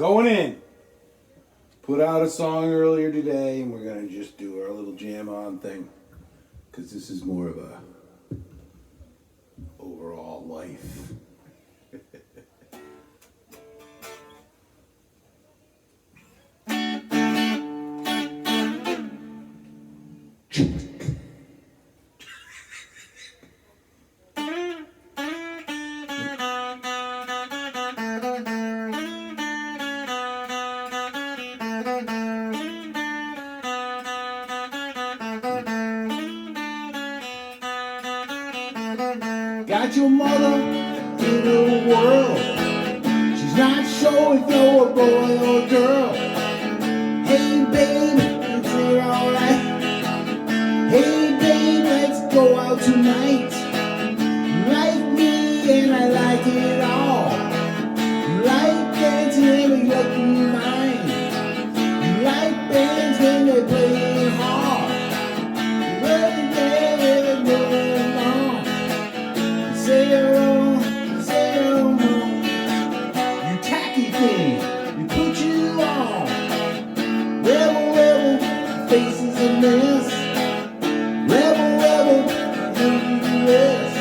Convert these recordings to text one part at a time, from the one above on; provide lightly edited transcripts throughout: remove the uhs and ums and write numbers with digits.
Going in. Put out a song earlier today, and we're gonna just do our little jam on thing, because this is more of a overall life. Got your mother in the world. She's not sure if you're a boy or a girl. Hey baby, is it alright? Hey baby, let's go out tonight. You like me and I like it all. You like dancing and you let me mine. You like bands when they play it hard. You really get it on. Say hello, you tacky thing, you put you on. Rebel, faces a mess. Rebel, you do this.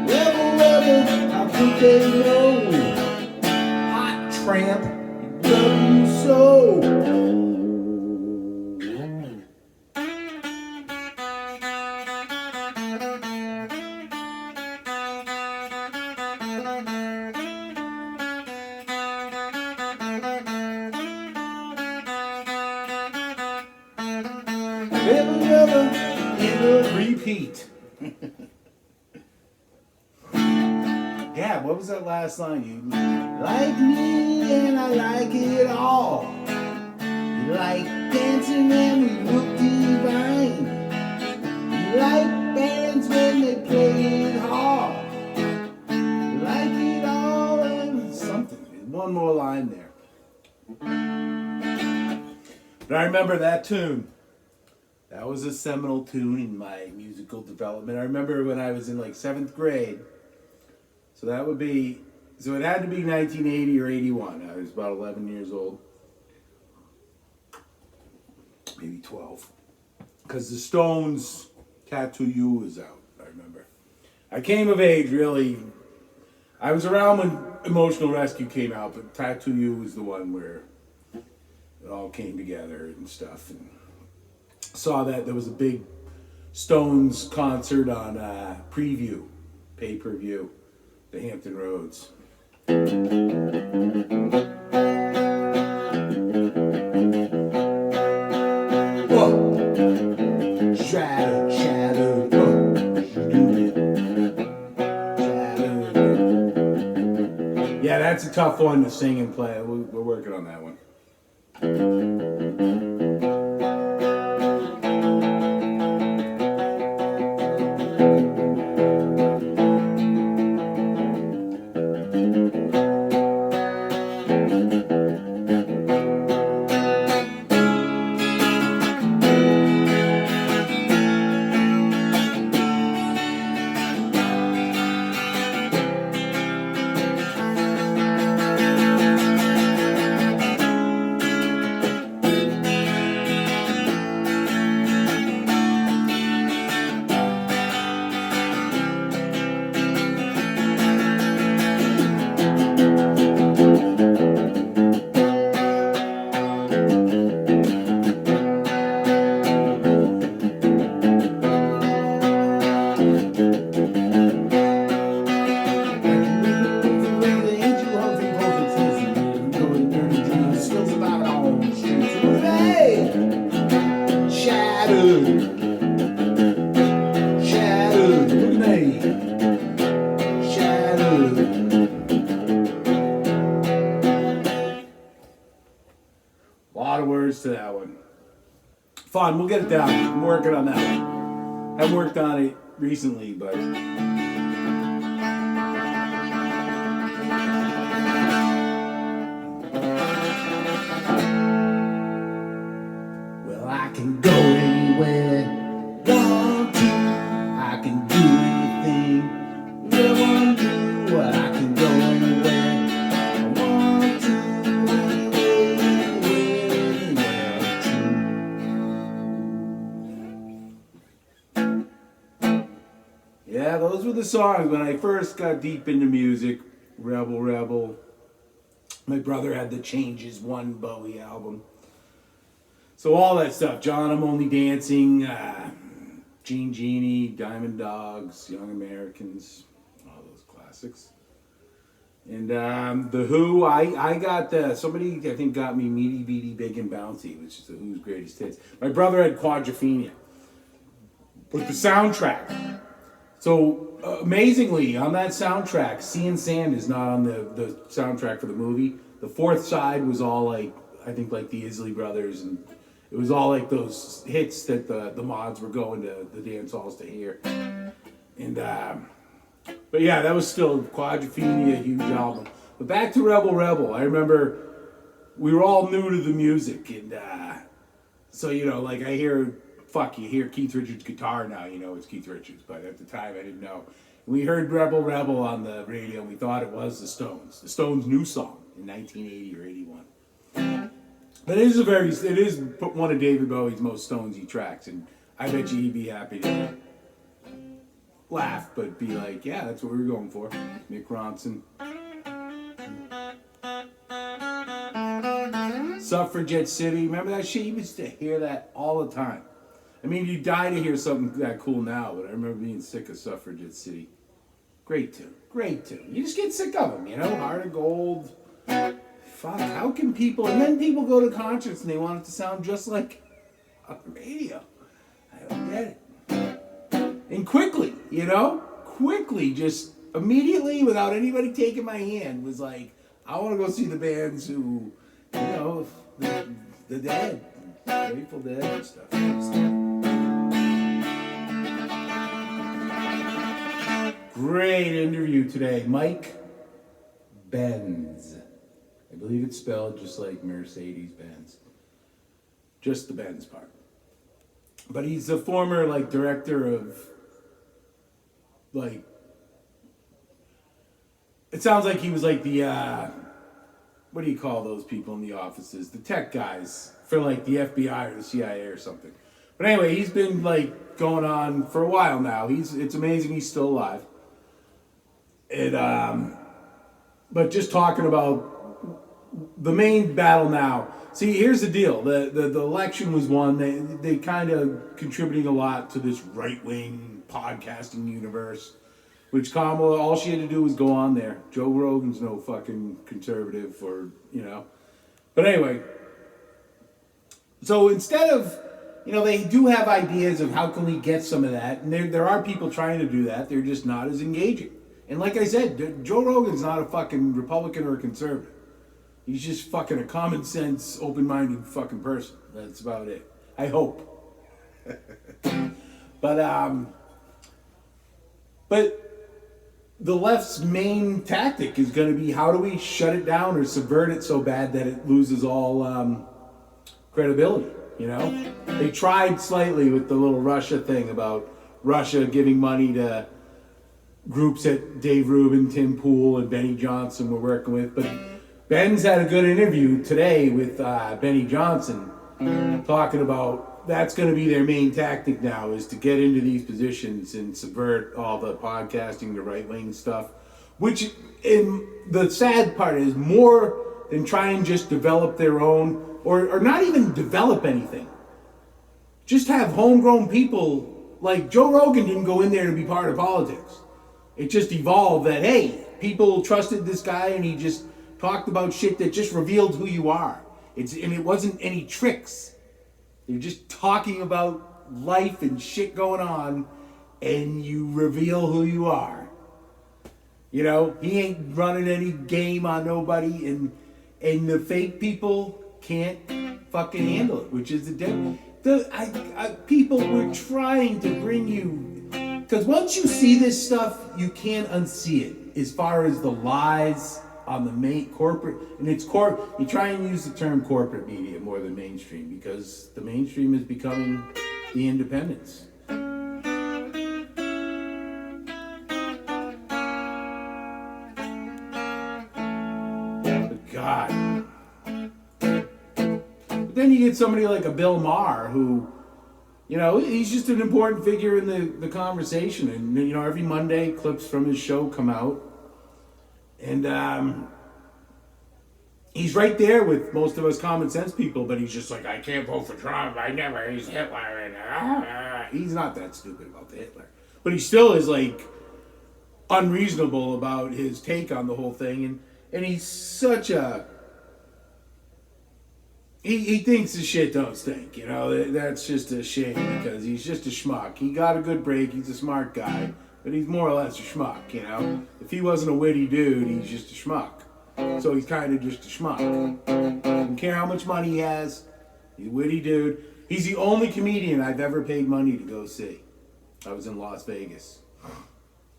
Rebel, how could they know? Hot tramp, love you so. Never, ever repeat. Yeah, what was that last line? You like me and I like it all. You like dancing and we look divine. You like bands when they play it hard. You like it all and something. One more line there. But I remember that tune. That was a seminal tune in my musical development. I remember when I was in like 7th grade. So it had to be 1980 or 81. I was about 11 years old. Maybe 12. Because the Stones' Tattoo You was out, I remember. I came of age, really. I was around when Emotional Rescue came out, but Tattoo You was the one where it all came together and stuff. And saw that there was a big Stones concert on Preview, pay-per-view, the Hampton Roads. Whoa. Shadow, shadow, shadow. Yeah, that's a tough one to sing and play. We're working on that one. To that one. Fun, we'll get it down. I'm working on that one. Haven't worked on it recently, but well, I can go anywhere, want to. I can do anything, really want to. Well, I can go anywhere, I want to. songs when I first got deep into music. Rebel Rebel. My brother had the Changes One Bowie album. So all that stuff. John, I'm Only Dancing, Gene Genie, Diamond Dogs, Young Americans, all those classics. And The Who, I got, somebody I think got me Meaty Beaty Big and Bouncy, which is The Who's greatest hits. My brother had Quadrophenia. But the soundtrack. So amazingly, on that soundtrack, Sea and Sand is not on the soundtrack for the movie. The fourth side was all like, I think like the Isley Brothers, and it was all like those hits that the mods were going to the dance halls to hear. And but yeah, that was still Quadrophenia, a huge album. But back to Rebel Rebel, I remember we were all new to the music, and so you know, like you hear Keith Richards' guitar now, you know it's Keith Richards, but at the time I didn't know. We heard Rebel Rebel on the radio, and we thought it was the Stones' new song in 1980 or 81. But it is one of David Bowie's most Stonesy tracks, and I bet you he'd be happy to laugh, but be like, yeah, that's what we were going for. Mick Ronson. Suffragette City, remember that shit? You used to hear that all the time. I mean, you die to hear something that cool now, but I remember being sick of Suffragette City. Great tune. You just get sick of them, you know? Heart of Gold. Fuck, how can people... And then people go to concerts and they want it to sound just like on the radio. I don't get it. And quickly, you know? Quickly, just immediately, without anybody taking my hand, was like, I want to go see the bands who, you know, the Dead, Grateful Dead and stuff. Great interview today. Mike Benz. I believe it's spelled just like Mercedes-Benz. Just the Benz part. But he's a former, like, director of, like, it sounds like he was like the, what do you call those people in the offices? The tech guys for, like, the FBI or the CIA or something. But anyway, he's been, like, going on for a while now. It's amazing he's still alive. But just talking about the main battle now. See, here's the deal. The election was won. They kind of contributing a lot to this right-wing podcasting universe, which Kamala, all she had to do was go on there. Joe Rogan's no fucking conservative or, you know. But anyway, so instead of, you know, they do have ideas of how can we get some of that. And there are people trying to do that. They're just not as engaging. And like I said, Joe Rogan's not a fucking Republican or a conservative. He's just fucking a common sense, open-minded fucking person. That's about it. I hope. But the left's main tactic is going to be how do we shut it down or subvert it so bad that it loses all credibility, you know? They tried slightly with the little Russia thing about Russia giving money to groups that Dave Rubin, Tim Pool, and Benny Johnson were working with. But Ben's had a good interview today with Benny Johnson talking about that's going to be their main tactic now is to get into these positions and subvert all the podcasting, the right-wing stuff. Which, in the sad part is more than try and just develop their own, or not even develop anything. Just have homegrown people, like Joe Rogan didn't go in there to be part of politics. It just evolved that, hey, people trusted this guy and he just talked about shit that just revealed who you are. And it wasn't any tricks. You're just talking about life and shit going on and you reveal who you are. You know, he ain't running any game on nobody and the fake people can't fucking handle it, which is the devil. People were trying to bring you... Because once you see this stuff, you can't unsee it. As far as the lies on the main corporate, and it's you try and use the term corporate media more than mainstream because the mainstream is becoming the independents. But God. But then you get somebody like a Bill Maher who You know, he's just an important figure in the conversation. And, you know, every Monday, clips from his show come out. And he's right there with most of us common sense people, but he's just like, I can't vote for Trump. I never. He's Hitler. And, he's not that stupid about the Hitler. But he still is, like, unreasonable about his take on the whole thing. And he's such a... He thinks the shit don't stink, you know. That's just a shame because he's just a schmuck. He got a good break. He's a smart guy, but he's more or less a schmuck, you know. If he wasn't a witty dude, he's just a schmuck. So he's kind of just a schmuck. Don't care how much money he has. He's a witty dude. He's the only comedian I've ever paid money to go see. I was in Las Vegas,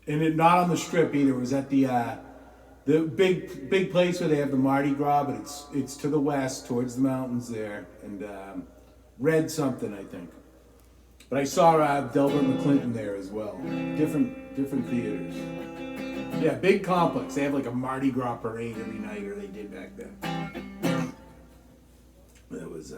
and not on the Strip either. It was at the big place where they have the Mardi Gras, but it's to the west, towards the mountains there, and Red something, I think. But I saw Delbert McClinton there as well. Different theaters. Yeah, big complex. They have like a Mardi Gras parade every night, or they did back then. It was,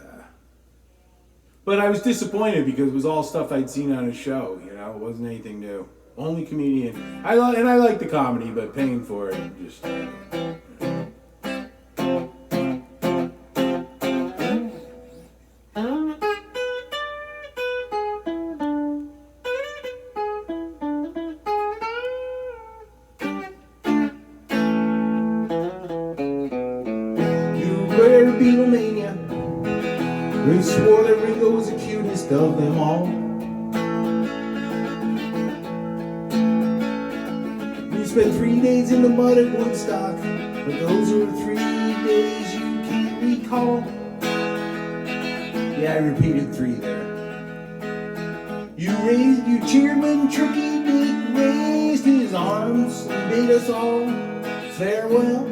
but I was disappointed because it was all stuff I'd seen on his show. You know, it wasn't anything new. Only comedian. I like the comedy, but paying for it just. Beatlemania. They swore that Ringo was the cutest of them all. We spent 3 days in the mud at Woodstock, but those are 3 days you can't recall. Yeah, I repeated 3 there. You cheered when Tricky Dick raised his arms and bade us all farewell.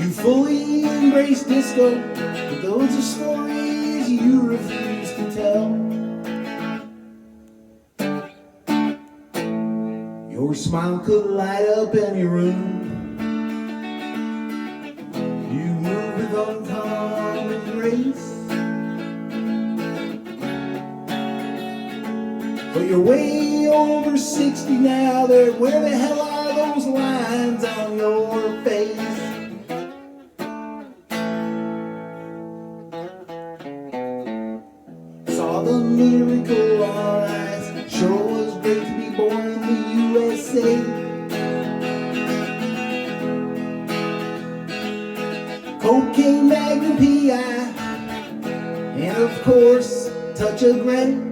You fully embrace disco, but those are stories you refuse to tell. Your smile could light up any room. You move with uncommon grace, but you're way over 60 now. Where the hell are those lines on your face? The miracle our eyes. Sure was great to be born in the USA. Cocaine, Magnum PI, and of course, touch of granite.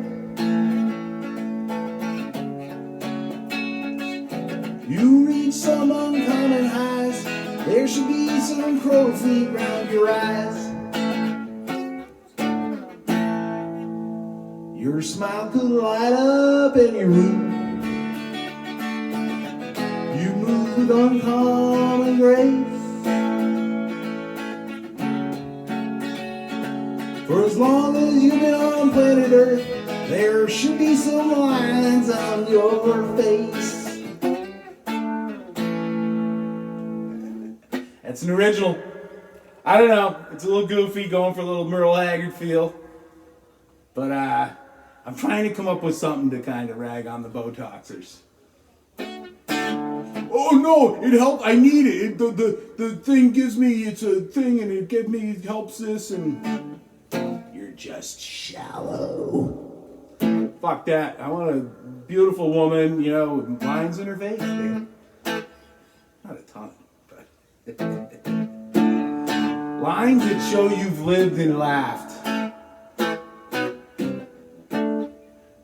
You reach some uncommon highs. There should be some crow feet round your eyes. Your smile could light up any room. You move with uncommon grace. For as long as you've been on planet Earth, there should be some lines on your face. That's an original. I don't know. It's a little goofy, going for a little Merle Haggard feel. But I'm trying to come up with something to kind of rag on the Botoxers. Oh no, it helped. I need it. The thing gives me, it's a thing, and it helps this, and you're just shallow. Fuck that. I want a beautiful woman, you know, with lines in her face. Man. Not a ton, but lines that show you've lived and laughed.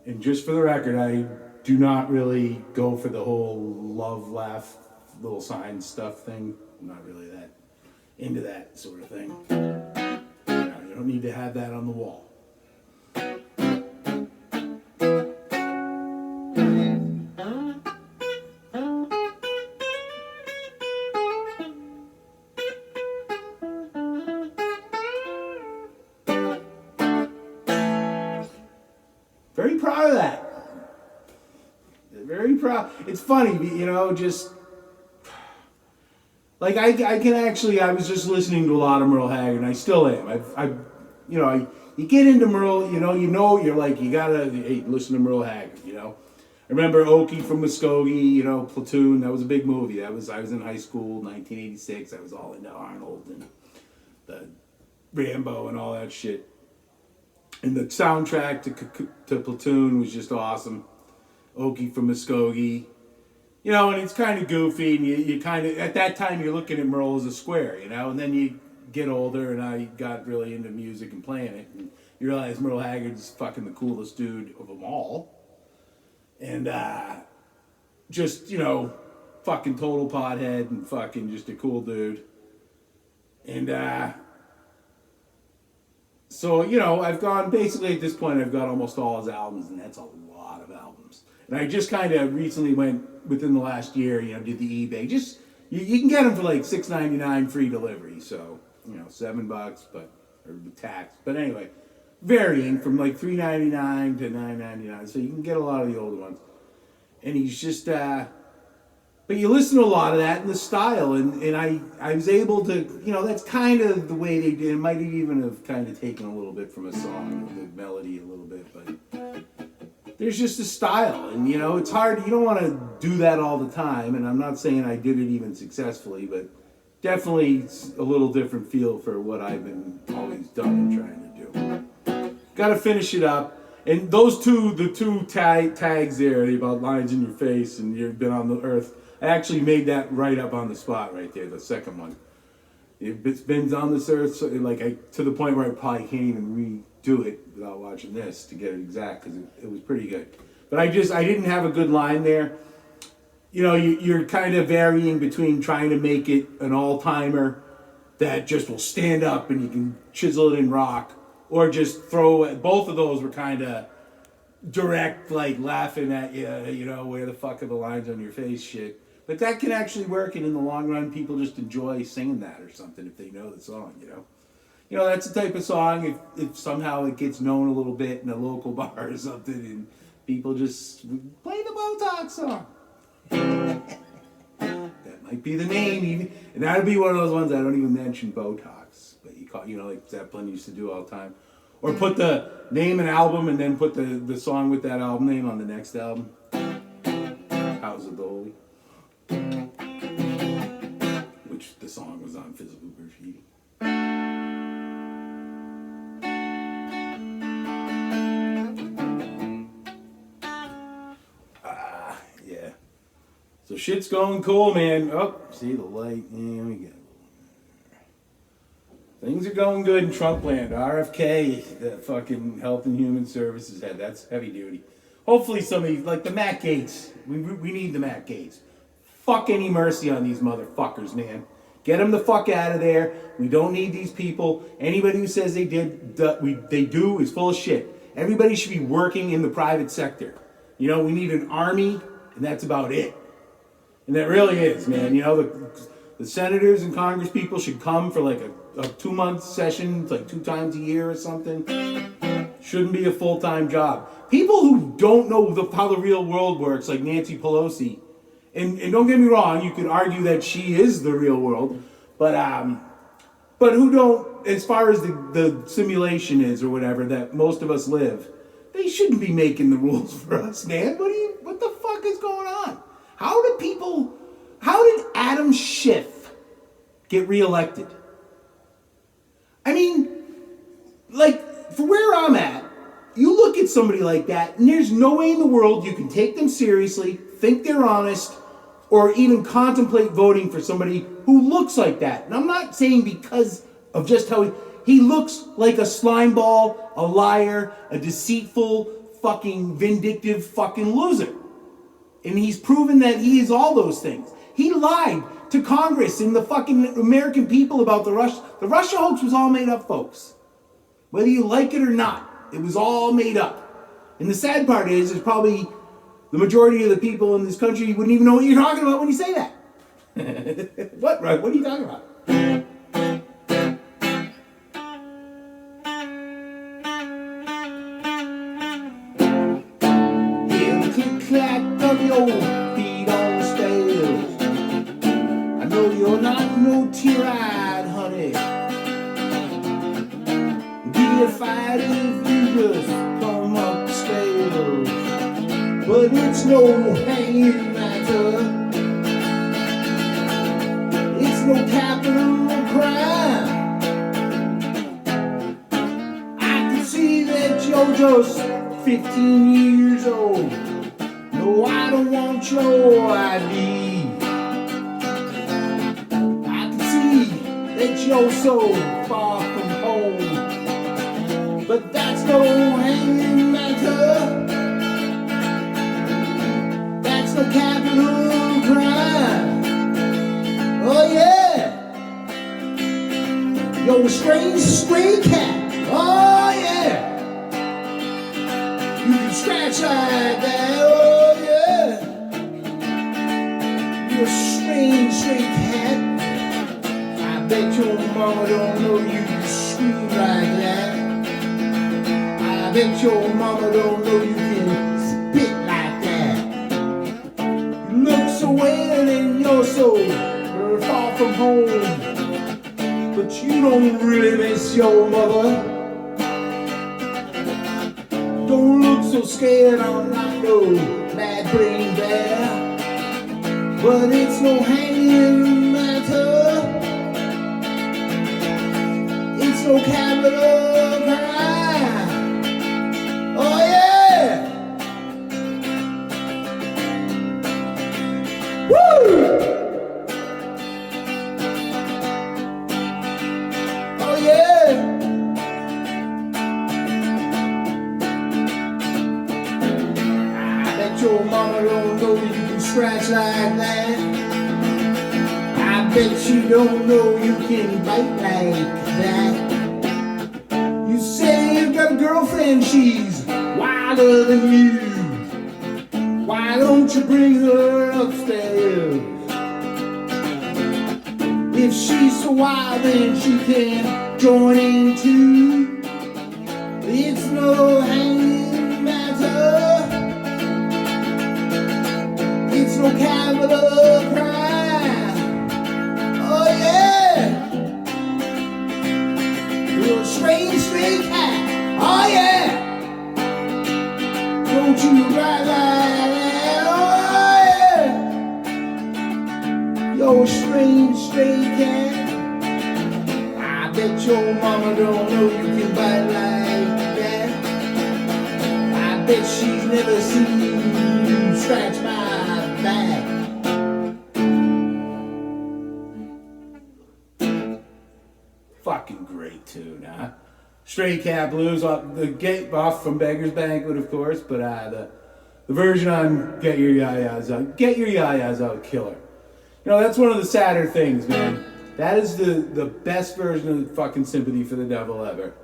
And just for the record, I do not really go for the whole love, laugh, little sign stuff thing. I'm not really that into that sort of thing. You don't need to have that on the wall. Very proud of that. Very proud. It's funny, you know, just Like I can actually, I was just listening to a lot of Merle Haggard, and I still am. You get into Merle, you're like, you gotta, hey, listen to Merle Haggard, I remember Okie from Muskogee, Platoon, that was a big movie. I was in high school, 1986, I was all into Arnold and the Rambo and all that shit. And the soundtrack to Platoon was just awesome. Okie from Muskogee. And it's kind of goofy, and you kind of, at that time, you're looking at Merle as a square, and then you get older, and I got really into music and playing it, and you realize Merle Haggard's fucking the coolest dude of them all. And, just, fucking total pothead, and fucking just a cool dude. And, so, I've gone, basically at this point, I've got almost all his albums, and that's a lot of albums. And I just kind of recently went, within the last year, did the eBay. Just, you can get them for like $6.99 free delivery. So, $7, but, or tax. But anyway, varying from like $3.99 to $9.99. So you can get a lot of the older ones. And he's just, but you listen to a lot of that in the style. And I was able to, that's kind of the way they did. It might even have kind of taken a little bit from a song, the melody a little bit, but there's just a style, and it's hard. You don't want to do that all the time, and I'm not saying I did it even successfully, but definitely it's a little different feel for what I've been always done and trying to do. Got to finish it up, and the two tags there about lines in your face and you've been on the earth. I actually made that right up on the spot right there, the second one. It's been on this earth, so to the point where I probably can't even redo it without watching this to get it exact, because it was pretty good. But I didn't have a good line there. You're kind of varying between trying to make it an all-timer that just will stand up and you can chisel it in rock, or just throw it. Both of those were kind of direct, like laughing at you, where the fuck are the lines on your face shit. But that can actually work, and in the long run, people just enjoy singing that or something if they know the song, that's the type of song, if somehow it gets known a little bit in a local bar or something, and people just play the Botox song. That might be the name, even. And that would be one of those ones I don't even mention Botox, but like Zeppelin used to do all the time. Or put the name and album, and then put the song with that album name on the next album. House of the Holy. Which the song was on Physical Graffiti. Yeah. So shit's going cool, man. Oh, see the light. Yeah, we get it. Things are going good in Trumpland. RFK, the fucking Health and Human Services head. That's heavy duty. Hopefully somebody, like the Matt Gaetz. We need the Matt Gaetz. Fuck any mercy on these motherfuckers, man. Get them the fuck out of there. We don't need these people. Anybody who says they do is full of shit. Everybody should be working in the private sector. We need an army, and that's about it. And that really is, man. The senators and Congress people should come for like a 2-month session, like 2 times a year or something. Shouldn't be a full-time job. People who don't know how the real world works, like Nancy Pelosi, and don't get me wrong, you could argue that she is the real world, but who don't, as far as the simulation is or whatever that most of us live, they shouldn't be making the rules for us, man. What the fuck is going on? How did Adam Schiff get reelected? I mean, like, for where I'm at, you look at somebody like that, and there's no way in the world you can take them seriously, think they're honest, or even contemplate voting for somebody who looks like that. And I'm not saying because of just how he looks like a slimeball, a liar, a deceitful, fucking vindictive fucking loser. And he's proven that he is all those things. He lied to Congress and the fucking American people about the Russia. The Russia hoax was all made up, folks. Whether you like it or not, it was all made up. And the sad part is, there's probably the majority of the people in this country wouldn't even know what you're talking about when you say that. What, right? What are you talking about? Hear the click-clack of your feet on the stairs. I know you're not tear-eyed, honey. Be a fight if you just come upstairs. But it's no hanging matter. It's no capital crime. I can see that you're just 15 years old. No, I don't want your ID. That you're so far from home, but that's no hanging matter. That's no capital crime. Oh yeah, you're a strange stray cat. Oh yeah, you can scratch like that. Oh yeah, you're a strange stray cat. Bet your mama don't know you can scream like that. I bet your mama don't know you can spit like that. You look so well and you're so far from home, but you don't really miss your mother. Don't look so scared, I'm not no bad brain bear, but it's no hanging matter. No capital crime. Oh yeah. Woo. Oh yeah. I bet your mama don't know you can scratch like that. I bet you don't know you can bite like that. You say you've got a girlfriend, she's wilder than you. Why don't you bring her upstairs? If she's so wild, then she can join in too. It's no hanging matter. It's no capital crime. Oh yeah. You're a strange stray cat. Oh yeah. Don't you ride like that. Oh yeah. You're a strange stray cat. I bet your mama don't know you can bite like that. I bet she's never seen you scratch my back. Fucking great tune, huh? Stray Cat Blues, the get off from Beggar's Banquet, of course, but the version on Get Your Ya Yas Out, Get Your Ya Yas Out, killer. You know, that's one of the sadder things, man. That is the best version of fucking Sympathy for the Devil ever.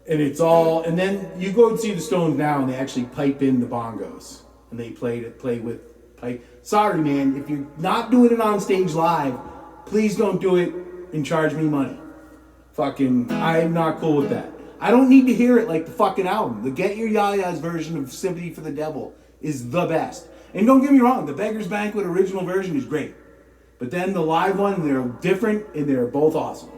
And it's all, and then you go and see the Stones now and they actually pipe in the bongos. And they play with pipe. Sorry, man, if you're not doing it on stage live, please don't do it and charge me money. Fucking, I'm not cool with that. I don't need to hear it like the fucking album. The Get Your Ya Yas version of Sympathy for the Devil is the best. And don't get me wrong, the Beggar's Banquet original version is great. But then the live one, they're different and they're both awesome.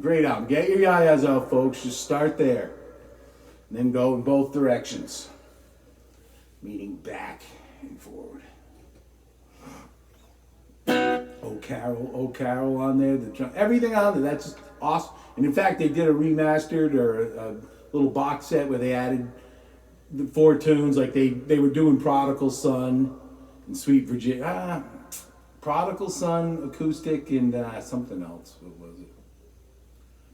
Great album. Get Your Ya Yas Out, folks. Just start there. And then go in both directions. Meaning back and forward. Oh Carol on there. Everything on there. That's just awesome. And in fact, they did a remastered or a little box set where they added the 4 tunes. Like they were doing Prodigal Son and Sweet Virginia. Prodigal Son, acoustic, and something else. What was it?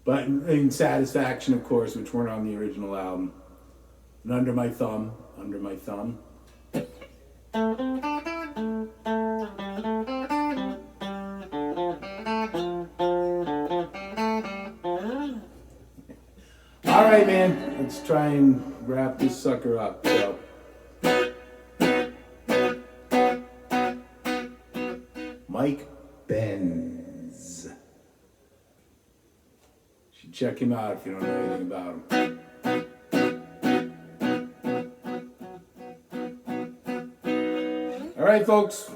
But in Satisfaction, of course, which weren't on the original album. And Under My Thumb. All right, man. Let's try and wrap this sucker up. So. Mike Benz. You should check him out if you don't know anything about him. All right, folks.